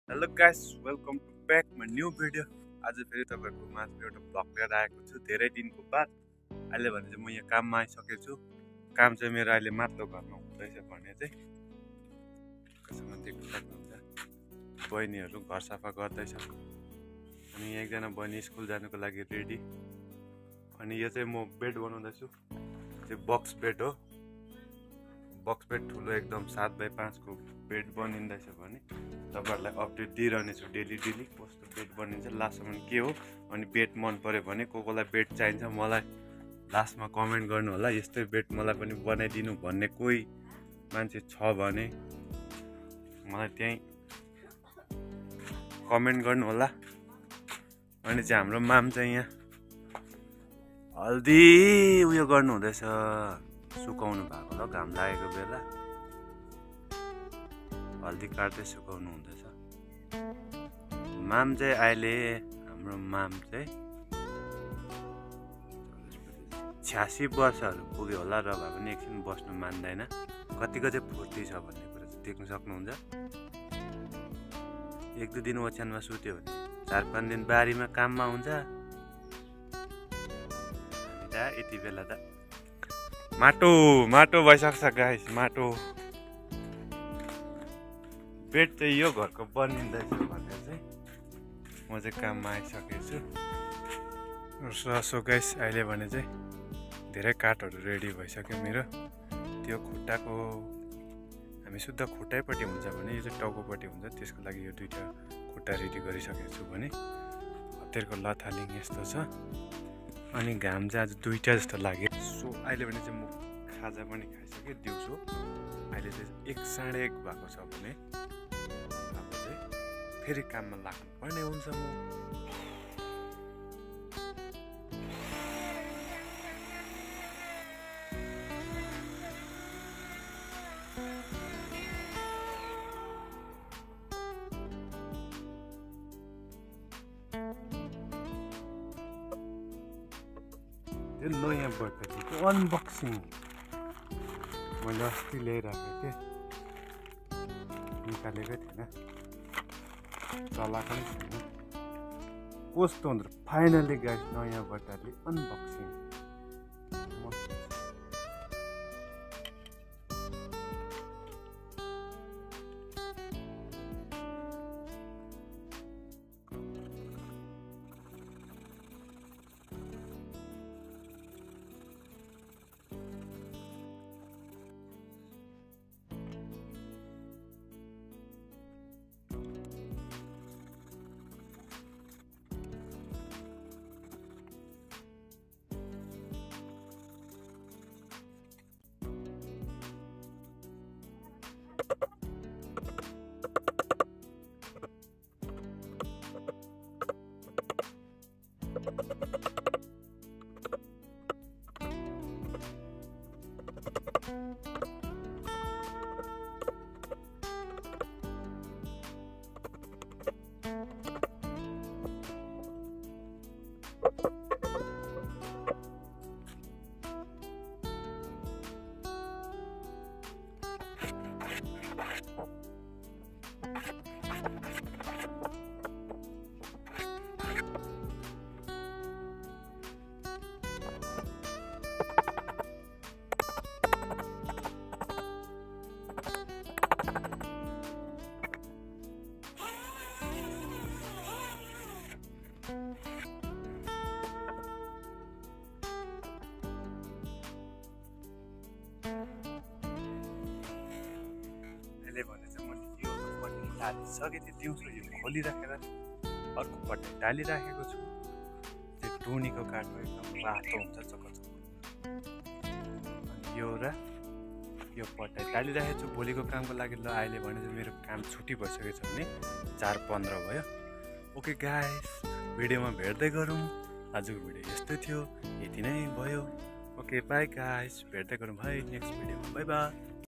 Hello guys, welcome to back my new video. आज फेरि तपाईँहरूको माझमा एउटा भ्लग लिएर आएको छु धेरै दिनको बाद। अहिले भने चाहिँ म यहाँ काममा आइसकेको छु। काम चाहिँ मेरो अहिले माथिल्लो घरमा हुँदैछ भने चाहिँ कसैमा देख्न सक्नुहुन्छ बहिनीहरू घर सफा गर्दैछ। अनि यहाँ एकजना बहिनी स्कुल जानुको लागि रेडी। अनि यो चाहिँ म बेड बनाउँदैछु, चाहिँ बक्स बेड हो। बक्स बेड ठुलो एकदम 7x5 को बेड बनिँदैछ भने तपाईहरुलाई अपडेट दिइरहनेछु डेली कस्तो बेड बनिन्छ लास्टसम्म के हो। अनि बेड मन पर्यो भने कोलाई बेड चाहिन्छ मलाई लास्टमा कमेन्ट गर्नु होला, यस्तै बेड मलाई पनि बनाइदिनु भन्ने कोही मान्छे छ भने मलाई त्यही कमेन्ट गर्नु होला। अनि चाहिँ हाम्रो माम चाहिँ यहाँ हल्दी उयो गर्नु हुँदैछ, सुकाउनु भएको ल घाम लागेको बेला हल्दी काट्दै सुकाउनु हुँदैछ। माम चाहिँ अहिले हाम्रो माम चाहिँ 86 वर्षहरू पुग्यो होला र भए पनि एकछिन बस्नु मान्दैन। कतिको चाहिँ फुर्ती छ भन्ने कुरा चाहिँ देख्न सक्नुहुन्छ। 1-2 दिन ओछ्यानमा सुत्यो भने 4-5 दिन बारीमा काममा हुन्छ। यति बेला त माटो भइसक्छ गाइस। माटो बेड चाहिँ यो घरको बनिँदैछ भनेर चाहिँ म चाहिँ काममा आइसकेको छु। सो गाइस अहिले भने चाहिँ धेरै काठहरू रेडी भइसक्यो मेरो। त्यो खुट्टाको हामी शुद्ध खुट्टैपट्टि हुन्छ भने यो चाहिँ टाउकोपट्टि हुन्छ, त्यसको लागि यो दुईटा खुट्टा रेडी गरिसकेको छु भने हतियारको लथालिङ यस्तो छ। अनि घाम चाहिँ आज 2टा जस्तो लाग्यो। सो अहिले भने चाहिँ म खाजा पनि खाइसकेँ दिउँसो। अहिले चाहिँ 1:30 भएको छ भने अब चाहिँ फेरि काममा लाग्नुपर्ने हुन्छ म। त्यो नयाँ बटरीको अनबक्सिङ मैले अस्ति ल्याइराखेको थिएँ, निकालेकै थिएन, चलाएको पनि छैन। कस्तो हुन्छ फाइनली गाइस नयाँ बटरी अनबक्सिङ। भने चाहिँ मैले यो पट्टि हालिसकेँ थिएँ, दिउँसो यो खोलिराखेर अर्को पट्टि डालिराखेको छु। त्यो टुनीको काठो एकदम रातो हुन्छ चकचक। अनि यो र यो पट्टि डालिराखेको छु भोलिको कामको लागि। ल अहिले भने चाहिँ मेरो काम छुट्टी भइसकेको छ भने 4:15 भयो। ओके गाइस, भिडियोमा भेट्दै गरौँ। आजको भिडियो यस्तै थियो, यति नै भयो। ओके बाई गाइस, भेट्दै गरौँ है नेक्स्ट भिडियोमा। By by.